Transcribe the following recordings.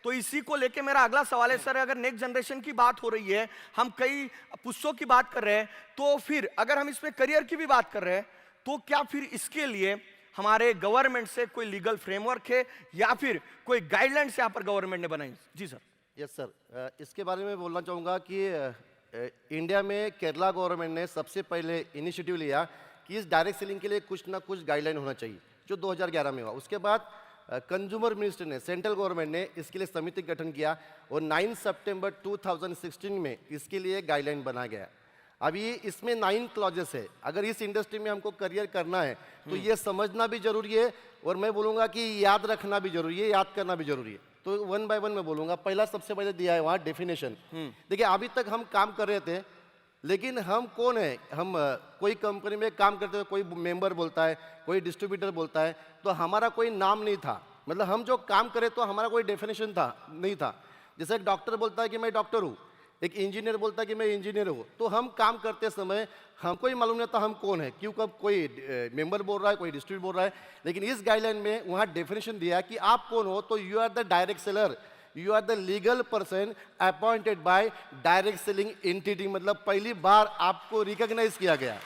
तो इसी को लेके मेरा अगला सवाल है सर, अगर नेक्स्ट जनरेशन की बात हो रही है, हम कई पुस्तकों की बात कर रहे हैं, तो फिर अगर हम इसमें करियर की भी बात कर रहे हैं, तो क्या फिर इसके लिए हमारे गवर्नमेंट से कोई लीगल फ्रेमवर्क है या फिर कोई गाइडलाइंस यहाँ पर गवर्नमेंट ने बनाई? जी सर। यस सर, इसके बारे में बोलना चाहूँगा कि इंडिया में केरला गवर्नमेंट ने सबसे पहले इनिशिएटिव लिया कि इस डायरेक्ट सेलिंग के लिए कुछ ना कुछ गाइडलाइन होना चाहिए, जो 2011 में हुआ। उसके बाद कंज्यूमर मिनिस्टर ने, सेंट्रल गवर्नमेंट ने इसके लिए समिति गठन किया और 9 सितंबर 2016 में इसके लिए गाइडलाइन बना गया। अभी इसमें 9 क्लॉजेस है। अगर इस इंडस्ट्री में हमको करियर करना है तो ये समझना भी जरूरी है और मैं बोलूँगा कि याद रखना भी जरूरी है, याद करना भी जरूरी है। तो 1 बाय 1 मैं बोलूँगा। पहला सबसे पहले दिया है वहाँ डेफिनेशन। देखिए, अभी तक हम काम कर रहे थे, लेकिन हम कौन है? हम कोई कंपनी में काम करते हैं, कोई मेंबर बोलता है, कोई डिस्ट्रीब्यूटर बोलता है, तो हमारा कोई नाम नहीं था। मतलब हम जो काम करें तो हमारा कोई डेफिनेशन नहीं था। जैसे एक डॉक्टर बोलता है कि मैं डॉक्टर हूँ, एक इंजीनियर बोलता है कि मैं इंजीनियर हूँ, तो हम काम करते समय हमको ही मालूम नहीं था हम कौन है, क्यों कब कोई मेंबर बोल रहा है, कोई डिस्ट्रीब्यूटर बोल रहा है। लेकिन इस गाइडलाइन में वहाँ डेफिनेशन दिया कि आप कौन हो, तो you are the direct seller, you are the legal person appointed by direct selling entity. मतलब पहली बार आपको रिकॉग्नाइज किया गया,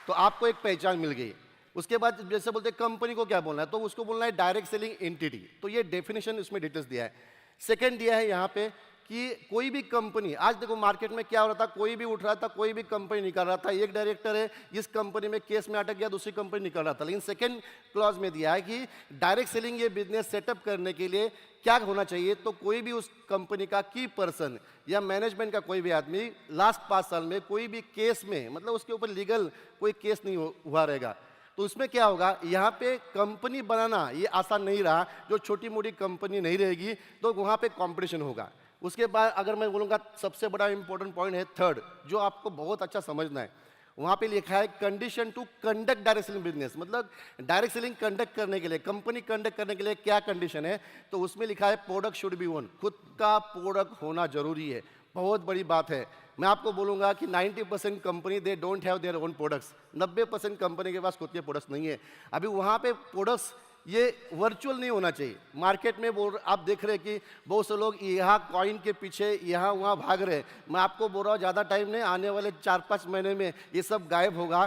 तो आपको एक पहचान मिल गई। उसके बाद जैसे बोलते हैं कंपनी को क्या बोलना है, तो उसको बोलना है डायरेक्ट सेलिंग एंटिटी। तो ये डेफिनेशन इसमें डिटेल्स दिया है। सेकंड दिया है यहाँ पे कि कोई भी कंपनी, आज देखो मार्केट में क्या हो रहा था, कोई भी उठ रहा था, कोई भी कंपनी निकाल रहा था। एक डायरेक्टर है, इस कंपनी में केस में अटक गया, दूसरी कंपनी निकाल रहा था। लेकिन सेकंड क्लॉज में दिया है कि डायरेक्ट सेलिंग ये बिजनेस सेटअप करने के लिए क्या होना चाहिए, तो कोई भी उस कंपनी का की पर्सन या मैनेजमेंट का कोई भी आदमी लास्ट 5 साल में कोई भी केस में, मतलब उसके ऊपर लीगल कोई केस नहीं हुआ रहेगा। तो उसमें क्या होगा, यहाँ पे कंपनी बनाना ये आसान नहीं रहा। जो छोटी मोटी कंपनी नहीं रहेगी तो वहाँ पे कंपटीशन होगा। उसके बाद अगर मैं बोलूँगा सबसे बड़ा इंपॉर्टेंट पॉइंट है थर्ड, जो आपको बहुत अच्छा समझना है। वहाँ पे लिखा है condition to conduct direct selling business. मतलब डायरेक्ट सेलिंग कंडक्ट करने के लिए, कंपनी कंडक्ट करने के लिए क्या कंडीशन है, तो उसमें लिखा है प्रोडक्ट शुड बी ओन, खुद का प्रोडक्ट होना जरूरी है। बहुत बड़ी बात है। मैं आपको बोलूँगा कि 90% company they don't have their own products. 90% company के पास खुद के प्रोडक्ट्स नहीं है। अभी वहाँ पे प्रोडक्ट्स ये वर्चुअल नहीं होना चाहिए। मार्केट में आप देख रहे हैं कि बहुत से लोग यहाँ कॉइन के पीछे यहाँ वहाँ भाग रहे हैं। मैं आपको बोल रहा हूँ ज़्यादा टाइम नहीं, आने वाले 4-5 महीने में ये सब गायब होगा,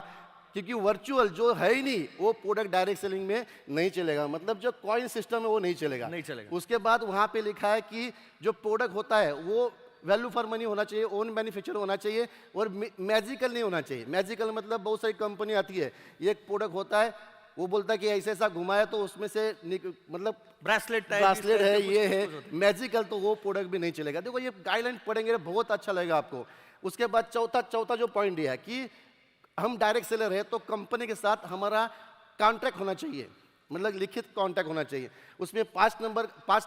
क्योंकि वर्चुअल जो है ही नहीं वो प्रोडक्ट डायरेक्ट सेलिंग में नहीं चलेगा। मतलब जो कॉइन सिस्टम है वो नहीं चलेगा। उसके बाद वहाँ पे लिखा है कि जो प्रोडक्ट होता है वो वैल्यू फॉर मनी होना चाहिए, ओन मैन्युफैक्चर होना चाहिए और मैजिकल नहीं होना चाहिए। मैजिकल मतलब बहुत सारी कंपनी आती है, एक प्रोडक्ट होता है, वो बोलता है कि ऐसे ऐसा घुमाया तो उसमें से मतलब ब्रासलेट है, ये है मैजिकल, तो वो प्रोडक्ट भी नहीं चलेगा। देखो ये गाइडलाइन पढ़ेंगे बहुत अच्छा लगेगा आपको। उसके बाद चौथा जो पॉइंट दिया है कि हम डायरेक्ट सेलर है तो कंपनी के साथ हमारा कॉन्ट्रैक्ट होना चाहिए, मतलब लिखित कॉन्ट्रैक्ट होना चाहिए। उसमें 5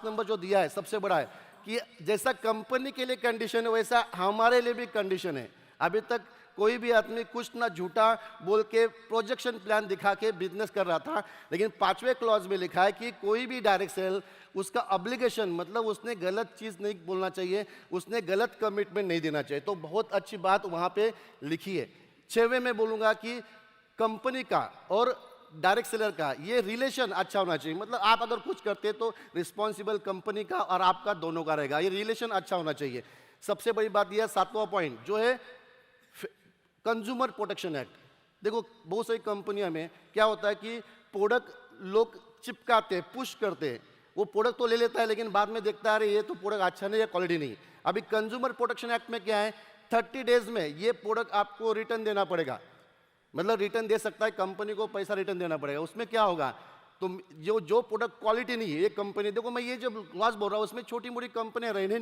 नंबर जो दिया है सबसे बड़ा है कि जैसा कंपनी के लिए कंडीशन है वैसा हमारे लिए भी कंडीशन है। अभी तक कोई भी आदमी कुछ ना झूठा बोल के प्रोजेक्शन प्लान दिखा के बिजनेस कर रहा था, लेकिन 5वें क्लॉज में लिखा है कि कोई भी डायरेक्ट सेल उसका ऑब्लिगेशन, मतलब उसने गलत चीज़ नहीं बोलना चाहिए, उसने गलत कमिटमेंट नहीं देना चाहिए। तो बहुत अच्छी बात वहाँ पे लिखी है। 6वें में बोलूँगा कि कंपनी का और डायरेक्ट सेलर का ये रिलेशन अच्छा होना चाहिए। मतलब आप अगर कुछ करते तो रिस्पॉन्सिबल कंपनी का और आपका दोनों का रहेगा, ये रिलेशन अच्छा होना चाहिए। सबसे बड़ी बात यह है 7वां पॉइंट जो है कंज्यूमर प्रोटेक्शन एक्ट। देखो बहुत सारी कंपनियों में क्या होता है कि प्रोडक्ट लोग चिपकाते हैं, पुश करते हैं, वो प्रोडक्ट तो ले लेता है लेकिन बाद में देखता है अरे ये तो प्रोडक्ट अच्छा नहीं है, क्वालिटी नहीं। अभी कंज्यूमर प्रोटेक्शन एक्ट में क्या है, 30 डेज में ये प्रोडक्ट आपको रिटर्न देना पड़ेगा। मतलब रिटर्न दे सकता है, कंपनी को पैसा रिटर्न देना पड़ेगा। उसमें क्या होगा, तो जो प्रोडक्ट क्वालिटी नहीं है, ये कंपनी, देखो मैं ये जो क्लास बोल रहा हूँ उसमें छोटी मोटी कंपनियां रहने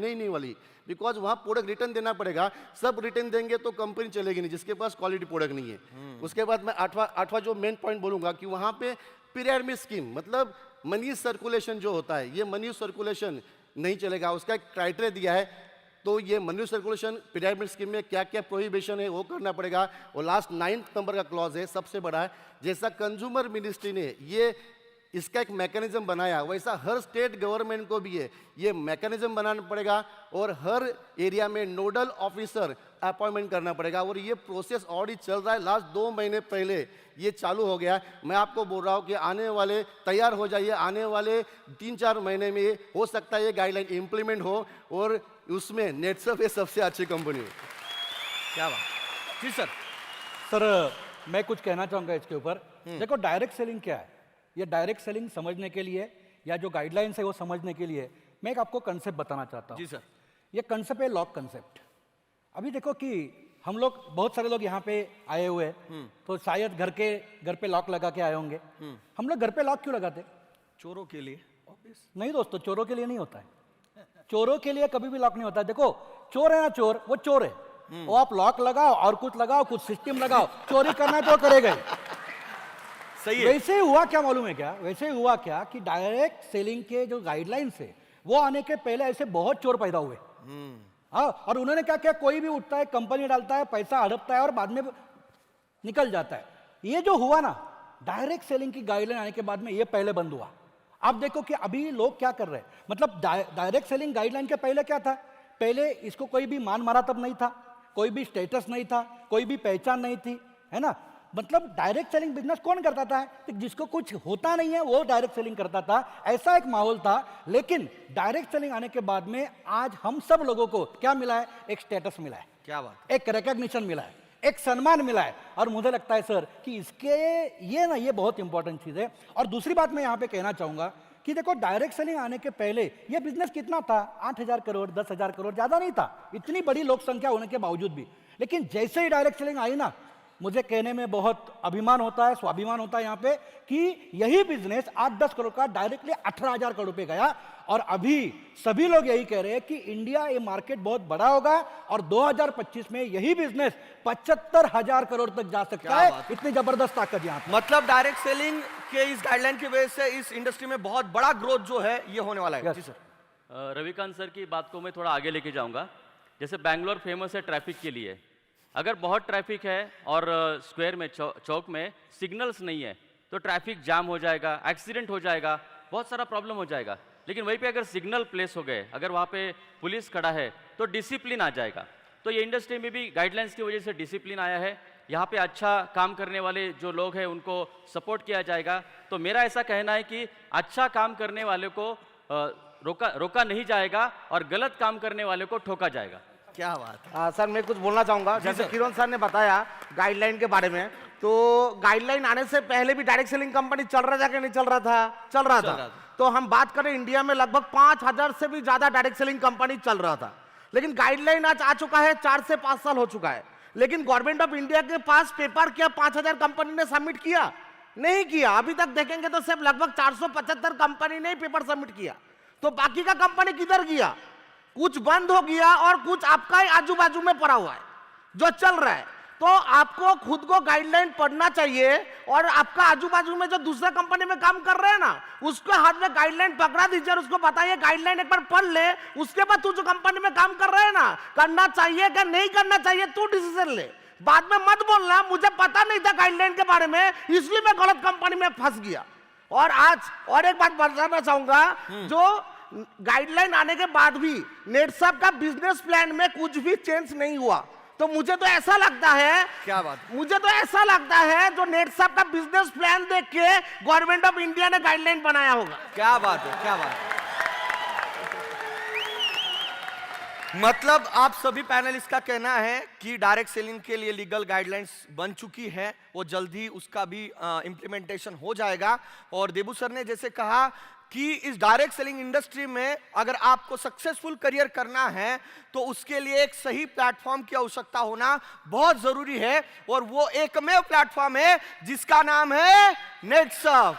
ही नहीं वाली, बिकॉज वहाँ प्रोडक्ट रिटर्न देना पड़ेगा। सब रिटर्न देंगे तो कंपनी चलेगी नहीं जिसके पास क्वालिटी प्रोडक्ट नहीं है। उसके बाद मैं आठवां जो मेन पॉइंट बोलूँगा कि वहाँ पे पिरामिड स्कीम, मतलब मनी सर्कुलेशन जो होता है, ये मनी सर्कुलेशन नहीं चलेगा। उसका एक क्राइटेरिया दिया है, तो ये मनी सर्कुलेशन पिरामिड स्कीम में क्या क्या प्रोहिबिशन है वो करना पड़ेगा। और लास्ट 9th नंबर का क्लॉज है, सबसे बड़ा है, जैसा कंज्यूमर मिनिस्ट्री ने ये इसका एक मैकेनिज्म बनाया, वैसा हर स्टेट गवर्नमेंट को भी है ये मैकेनिज्म बनाना पड़ेगा और हर एरिया में नोडल ऑफिसर अपॉइंटमेंट करना पड़ेगा। और ये प्रोसेस ऑलरेडी चल रहा है, लास्ट 2 महीने पहले ये चालू हो गया। मैं आपको बोल रहा हूँ कि आने वाले तैयार हो जाइए, आने वाले 3-4 महीने में हो सकता है ये गाइडलाइन इम्प्लीमेंट हो और उसमें नेटसर्फ ये सबसे अच्छी कंपनी हो। क्या बात। जी सर। सर मैं कुछ कहना चाहूँगा इसके ऊपर। देखो डायरेक्ट सेलिंग क्या है, ये डायरेक्ट सेलिंग समझने के लिए या जो गाइडलाइंस है वो समझने के लिए मैं एक आपको कंसेप्ट बताना चाहता हूँ। जी सर। ये कंसेप्ट है लॉक कंसेप्ट। अभी देखो कि हम लोग बहुत सारे लोग यहाँ पे आए हुए हैं तो शायद घर पे लॉक लगा के आए होंगे। हम लोग घर पे लॉक क्यों लगाते? चोरों के लिए। नहीं दोस्तों, चोरों के लिए नहीं होता है। चोरों के लिए कभी भी लॉक नहीं होता है। देखो चोर है ना, चोर वो चोर है, वो आप लॉक लगाओ और कुछ लगाओ, कुछ सिस्टम लगाओ, चोरी करना है तो करेगा ही। सही है। वैसे ही हुआ क्या मालूम है क्या, वैसे ही हुआ क्या कि डायरेक्ट सेलिंग के जो गाइडलाइंस है वो आने के पहले ऐसे बहुत चोर पैदा हुए। हाँ, और उन्होंने क्या किया, कोई भी उठता है, कंपनी डालता है, पैसा हड़पता है और बाद में निकल जाता है। ये जो हुआ ना डायरेक्ट सेलिंग की गाइडलाइन आने के बाद में, ये पहले बंद हुआ। अब देखो कि अभी लोग क्या कर रहे हैं, मतलब डायरेक्ट सेलिंग गाइडलाइन के पहले क्या था, पहले इसको कोई भी मान मरातब नहीं था, कोई भी स्टेटस नहीं था, कोई भी पहचान नहीं थी, है ना। मतलब डायरेक्ट सेलिंग बिजनेस कौन करता था, जिसको कुछ होता नहीं है वो डायरेक्ट सेलिंग करता था, ऐसा एक माहौल था। लेकिन डायरेक्ट सेलिंग आने के बाद में आज हम सब लोगों को क्या मिला है, एक स्टेटस मिला है, क्या बात। एक रिकॉग्निशन मिला है, एक सम्मान मिला है। और मुझे लगता है सर कि इसके ये बहुत इंपॉर्टेंट चीज है। और दूसरी बात मैं यहाँ पे कहना चाहूंगा कि देखो डायरेक्ट सेलिंग आने के पहले ये बिजनेस कितना था, 8,000 करोड़ 10,000 करोड़, ज्यादा नहीं था, इतनी बड़ी लोक संख्या होने के बावजूद भी। लेकिन जैसे ही डायरेक्ट सेलिंग आई ना, मुझे कहने में बहुत अभिमान होता है, स्वाभिमान होता है यहाँ पे कि यही बिजनेस 8-10 करोड़ का डायरेक्टली 18,000 करोड़ पे गया। और अभी सभी लोग यही कह रहे हैं कि इंडिया ये मार्केट बहुत बड़ा होगा और 2025 में यही बिजनेस 75,000 करोड़ तक जा सकता है। इतनी जबरदस्त ताकत यहाँ पे। मतलब डायरेक्ट सेलिंग के इस गाइडलाइन की वजह से इस इंडस्ट्री में बहुत बड़ा ग्रोथ जो है ये होने वाला है। जी सर। रविकांत सर की बात को मैं थोड़ा आगे लेके जाऊंगा। जैसे बैंगलोर फेमस है ट्रैफिक के लिए, अगर बहुत ट्रैफिक है और स्क्वायर में चौक में सिग्नल्स नहीं है तो ट्रैफिक जाम हो जाएगा, एक्सीडेंट हो जाएगा, बहुत सारा प्रॉब्लम हो जाएगा। लेकिन वहीं पे अगर सिग्नल प्लेस हो गए, अगर वहाँ पे पुलिस खड़ा है तो डिसिप्लिन आ जाएगा। तो ये इंडस्ट्री में भी गाइडलाइंस की वजह से डिसिप्लिन आया है। यहाँ पे अच्छा काम करने वाले जो लोग हैं उनको सपोर्ट किया जाएगा। तो मेरा ऐसा कहना है कि अच्छा काम करने वाले को रोका नहीं जाएगा और गलत काम करने वाले को ठोका जाएगा। क्या बात। सर मैं कुछ बोलना चाहूंगा। जैसे किरण सर ने बताया गाइडलाइन के बारे में, तो गाइडलाइन आने से पहले भी डायरेक्ट सेलिंग कंपनी चल रहा था कि नहीं चल रहा था? चल रहा था। तो हम बात करें इंडिया में लगभग 5,000 से भी ज्यादा डायरेक्ट सेलिंग कंपनी चल रहा था। लेकिन गाइडलाइन आज आ चुका है, 4 से 5 साल हो चुका है। लेकिन गवर्नमेंट ऑफ इंडिया के पास पेपर क्या 5,000 कंपनी ने सबमिट किया? नहीं किया। अभी तक देखेंगे तो सिर्फ लगभग 475 कंपनी ने पेपर सबमिट किया। तो बाकी का कंपनी किधर गया? कुछ बंद हो गया और कुछ आपका ही आजू बाजू में पड़ा हुआ है जो चल रहा है। तो आपको खुद को गाइडलाइन पढ़ना चाहिए और आपका आजू बाजू में जो दूसरा कंपनी में काम कर रहे हैं ना, उसके हाथ में गाइडलाइन पकड़ा दीजिए और उसको बताइए गाइडलाइन एक बार पढ़ ले, उसके बाद तू जो कंपनी में काम कर रहे हैं ना, करना चाहिए क्या नहीं करना चाहिए तू डिसीजन ले। बाद में मत बोलना मुझे पता नहीं था गाइडलाइन के बारे में इसलिए मैं गलत कंपनी में फंस गया। और आज और एक बात बताना चाहूंगा, जो गाइडलाइन आने के बाद भी नेटसर्फ का बिजनेस प्लान में कुछ भी चेंज नहीं हुआ। तो मुझे तो ऐसा लगता है, क्या बात, मुझे तो ऐसा लगता है जो नेटसर्फ का बिजनेस प्लान देख के गवर्नमेंट ऑफ इंडिया ने गाइडलाइन बनाया होगा। क्या बात है, क्या बात है। मतलब आप सभी पैनलिस्ट का कहना है कि डायरेक्ट सेलिंग के लिए लीगल गाइडलाइंस बन चुकी है, वो जल्दी उसका भी इम्प्लीमेंटेशन हो जाएगा। और देबू सर ने जैसे कहा कि इस डायरेक्ट सेलिंग इंडस्ट्री में अगर आपको सक्सेसफुल करियर करना है तो उसके लिए एक सही प्लेटफॉर्म की आवश्यकता होना बहुत जरूरी है। और वो एकमेव प्लेटफॉर्म है जिसका नाम है नेटसर्फ।